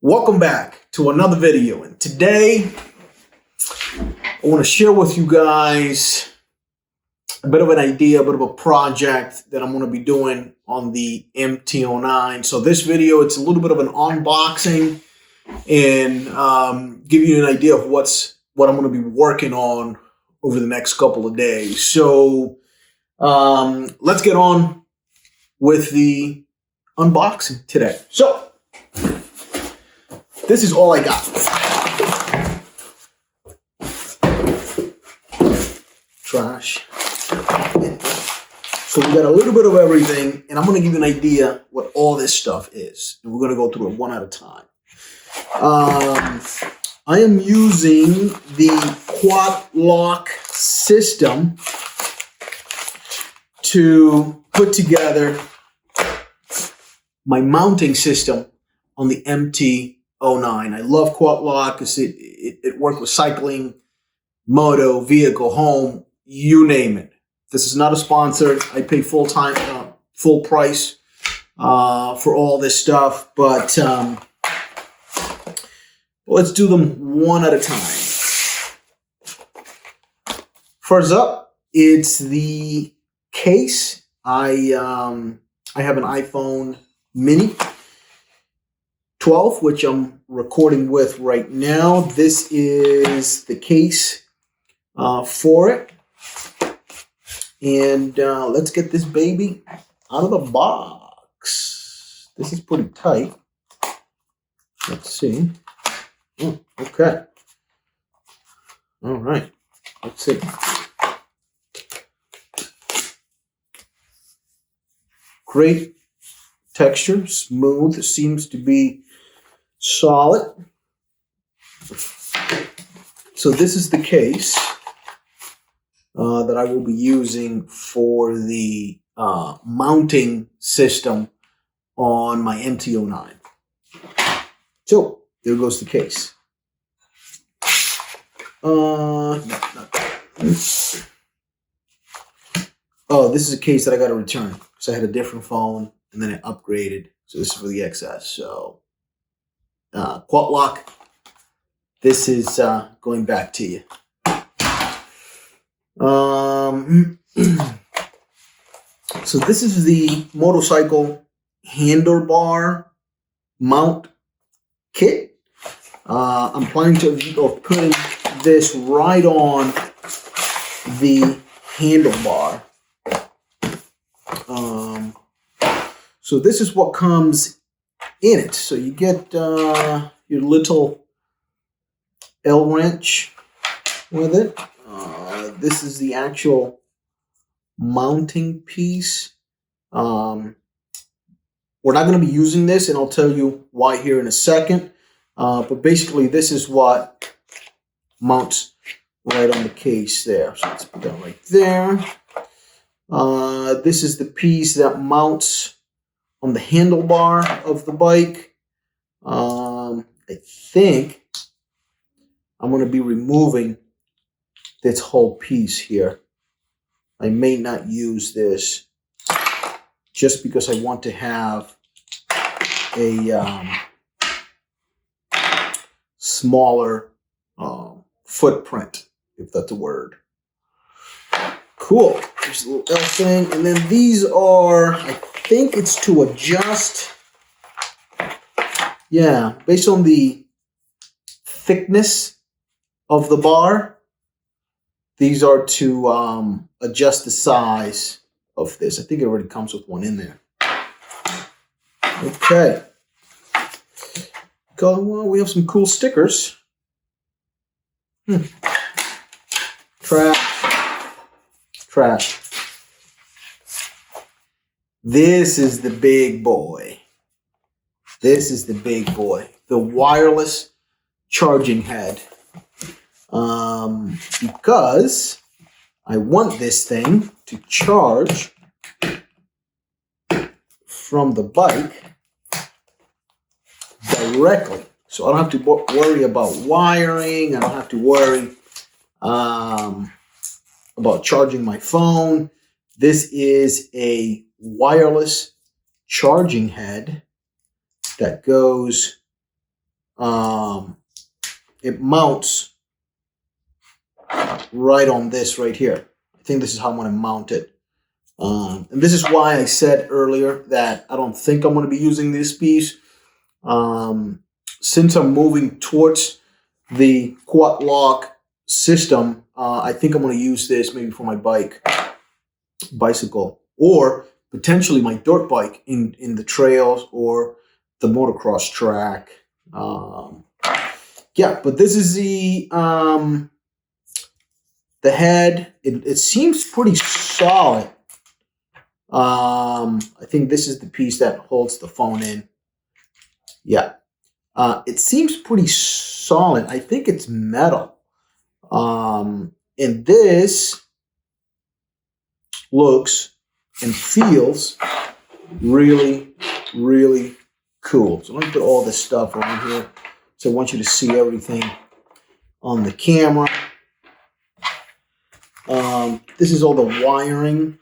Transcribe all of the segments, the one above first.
Welcome back to another video, and today I want to share with you guys a bit of an idea, a bit of a project that I'm going to be doing on the MT-09. So this video, it's a little bit of an unboxing and give you an idea of what I'm going to be working on over the next couple of days. So let's get on with the unboxing today. So this is all I got. Trash. So we got a little bit of everything, and I'm going to give you an idea what all this stuff is. And we're going to go through it one at a time. I am using the quad lock system to put together my mounting system on the MT-09. I love quad lock because it worked with cycling, moto, vehicle, home, you name it. This is not a sponsor. I pay full price for all this stuff, but let's do them one at a time. First up, it's the case. I have an iPhone Mini 12, which I'm recording with right now. This is the case for it. And let's get this baby out of the box. This is pretty tight. Let's see. Oh, okay. All right. Let's see. Great texture, smooth. It seems to be solid. So this is the case that I will be using for the mounting system on my MT-09. So there goes the case. No, not that. Oh, this is a case that I got to return because I had a different phone and then I upgraded. So this is for the XS. So quad lock. This is going back to you. So this is the motorcycle handlebar mount kit. I'm planning of putting this right on the handlebar. So this is what comes in it. So you get your little L wrench with it. This is the actual mounting piece. We're not going to be using this, and I'll tell you why here in a second. But basically, this is what mounts right on the case there. So let's put that right there. This is the piece that mounts on the handlebar of the bike. I think I'm going to be removing this whole piece here. I may not use this just because I want to have a smaller footprint, if that's a word. Cool. There's a little L thing. And then these are, I think it's to adjust. Yeah, based on the thickness of the bar, these are to adjust the size of this. I think it already comes with one in there. Okay. Well, we have some cool stickers. Trash. This is the big boy. This is the big boy. The wireless charging head. Because I want this thing to charge from the bike directly. So I don't have to worry about wiring. I don't have to worry about charging my phone. This is a wireless charging head that goes it mounts right on this right here. I think this is how I'm going to mount it. And this is why I said earlier that I don't think I'm going to be using this piece. Since I'm moving towards the quad lock system, I think I'm going to use this maybe for my bicycle, or potentially my dirt bike in the trails or the motocross track. Yeah, but this is the head. It seems pretty solid. I think this is the piece that holds the phone in. Yeah. It seems pretty solid. I think it's metal. And this looks and feels really, really cool. So let me put all this stuff on here. So I want you to see everything on the camera. This is all the wiring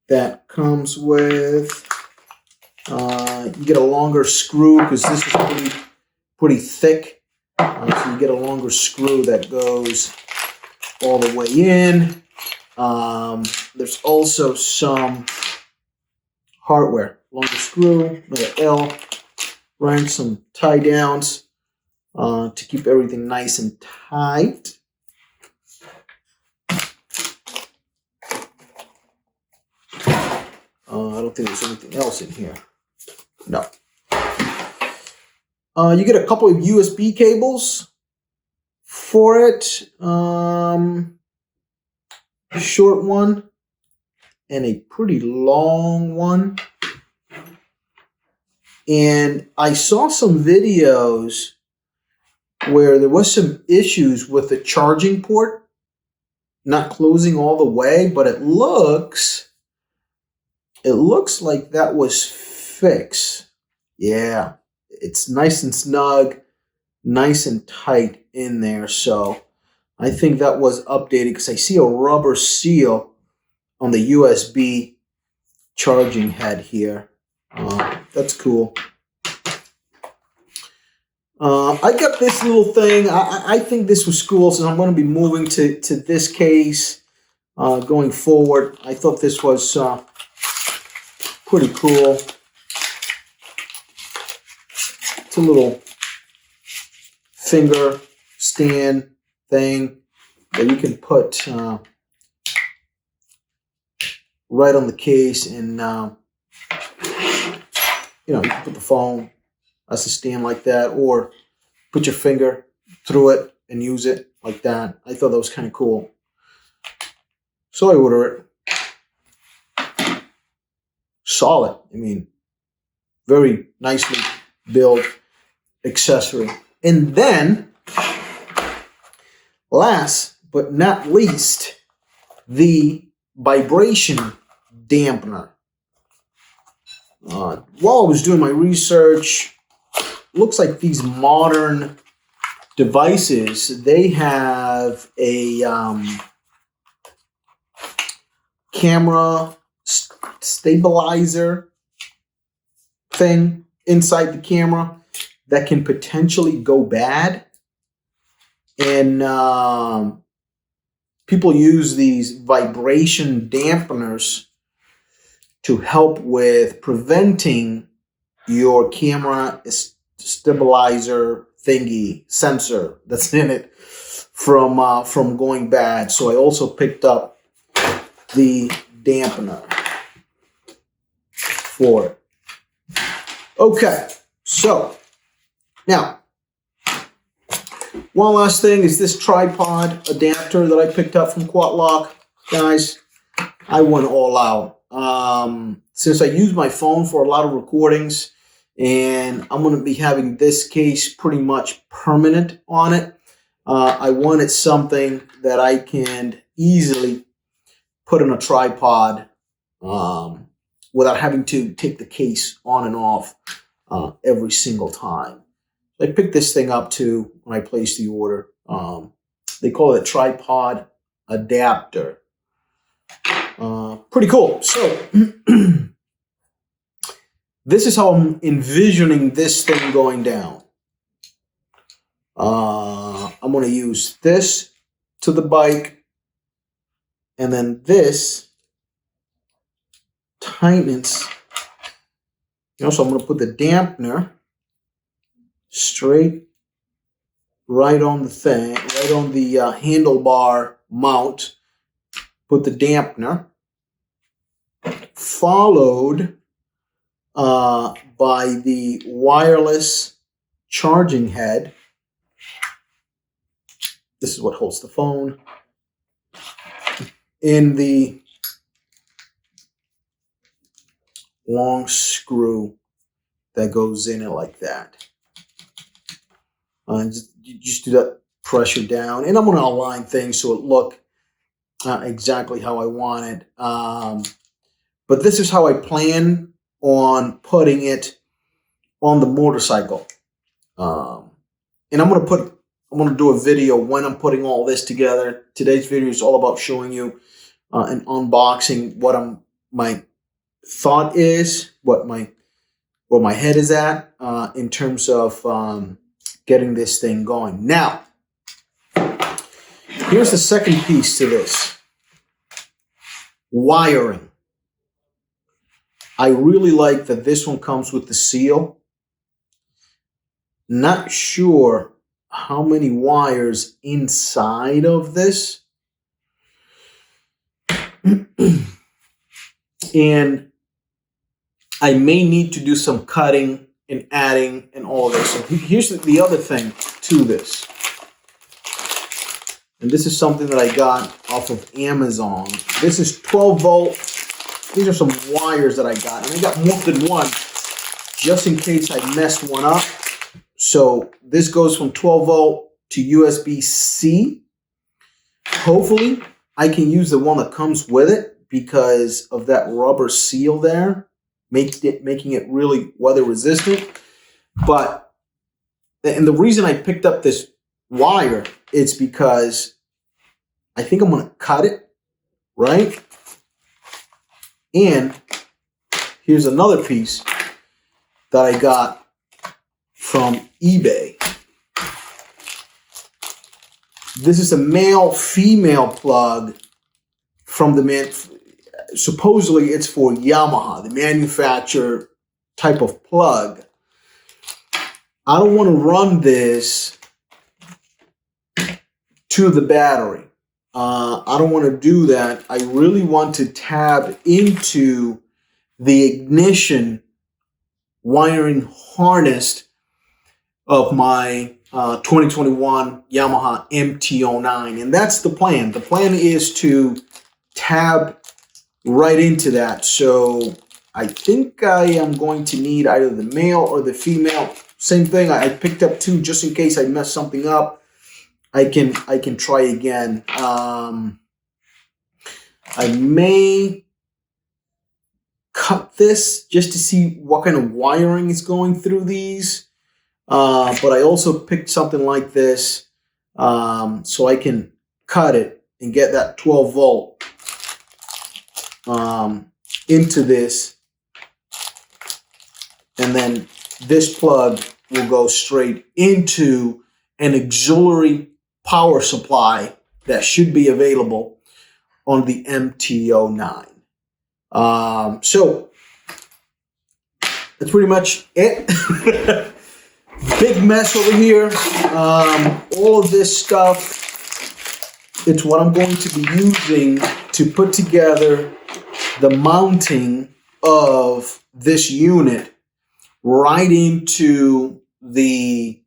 that comes with. You get a longer screw because this is pretty thick. So you get a longer screw that goes all the way in. There's also some hardware. Longer screw, another L wrench, some tie downs to keep everything nice and tight. I don't think there's anything else in here. No. You get a couple of USB cables for it. A short one and a pretty long one. And I saw some videos where there was some issues with the charging port not closing all the way, but it looks like that was fixed. Yeah, it's nice and snug, nice and tight in there. So I think that was updated because I see a rubber seal on the USB charging head here. That's cool. I got this little thing. I think this was cool since I'm going to be moving to this case going forward. I thought this was pretty cool. It's a little finger stand thing that you can put right on the case, and you can put the phone as a stand like that, or put your finger through it and use it like that. I thought that was kind of cool, so I ordered it. Solid. I mean, very nicely built accessory. And then, last but not least, the vibration dampener. While I was doing my research, looks like these modern devices, they have a camera stabilizer thing inside the camera that can potentially go bad. And people use these vibration dampeners to help with preventing your camera stabilizer thingy sensor that's in it from going bad. So I also picked up the dampener for it. Okay, so now one last thing is this tripod adapter that I picked up from Quad Lock. Guys, I went all out. Since I use my phone for a lot of recordings, and I'm going to be having this case pretty much permanent on it, I wanted something that I can easily put in a tripod without having to take the case on and off every single time. I picked this thing up too when I placed the order. They call it a tripod adapter. Pretty cool. So this is how I'm envisioning this thing going down. I'm going to use this to the bike, and then this tightens. So I'm going to put the dampener straight right on the thing, right on the handlebar mount. Put the dampener, followed by the wireless charging head. This is what holds the phone. In the long screw that goes in it like that. You just do that pressure down. And I'm going to align things so it look exactly how I want it. But this is how I plan on putting it on the motorcycle. And I'm going to do a video when I'm putting all this together. Today's video is all about showing you and unboxing what my thought is, where my head is at in terms of getting this thing going. Now, here's the second piece to this. Wiring. I really like that this one comes with the seal. Not sure how many wires inside of this. And I may need to do some cutting and adding and all of this. So here's the other thing to this. And this is something that I got off of Amazon. This is 12 volt. These are some wires that I got. And I got more than one just in case I messed one up. So this goes from 12 volt to USB-C. Hopefully, I can use the one that comes with it because of that rubber seal there, making it really weather resistant. And the reason I picked up this wire is because I think I'm going to cut it, right? And here's another piece that I got from eBay. This is a male-female plug from the man. Supposedly it's for Yamaha, the manufacturer type of plug. I don't want to run this to the battery. I don't want to do that. I really want to tab into the ignition wiring harness of my 2021 Yamaha MT-09. And that's the plan. The plan is to tab right into that. So I think I am going to need either the male or the female. Same thing. I picked up two just in case I mess something up. I can try again. I may cut this just to see what kind of wiring is going through these. But I also picked something like this so I can cut it and get that 12 volt into this. And then this plug will go straight into an auxiliary power supply that should be available on the MT-09. So that's pretty much it. Big mess over here. All of this stuff, it's what I'm going to be using to put together the mounting of this unit right into the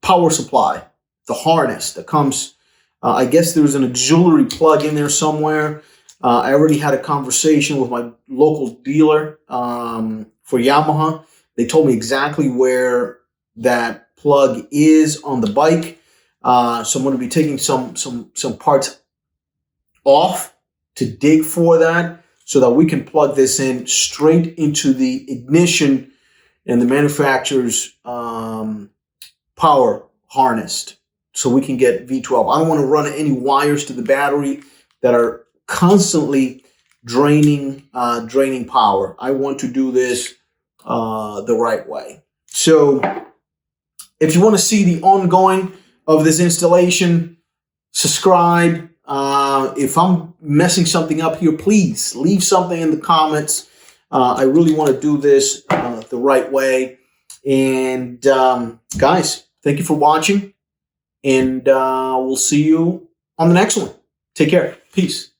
power supply, the harness that comes. I guess there was an auxiliary plug in there somewhere. I already had a conversation with my local dealer for Yamaha. They told me exactly where that plug is on the bike. So I'm going to be taking some parts off to dig for that so that we can plug this in straight into the ignition and the manufacturer's power harnessed so we can get V12. I don't want to run any wires to the battery that are constantly draining power. I want to do this the right way. So If you want to see the ongoing of this installation, subscribe. If I'm messing something up here, please leave something in the comments. I really want to do this the right way. And guys, thank you for watching. And we'll see you on the next one. Take care. Peace.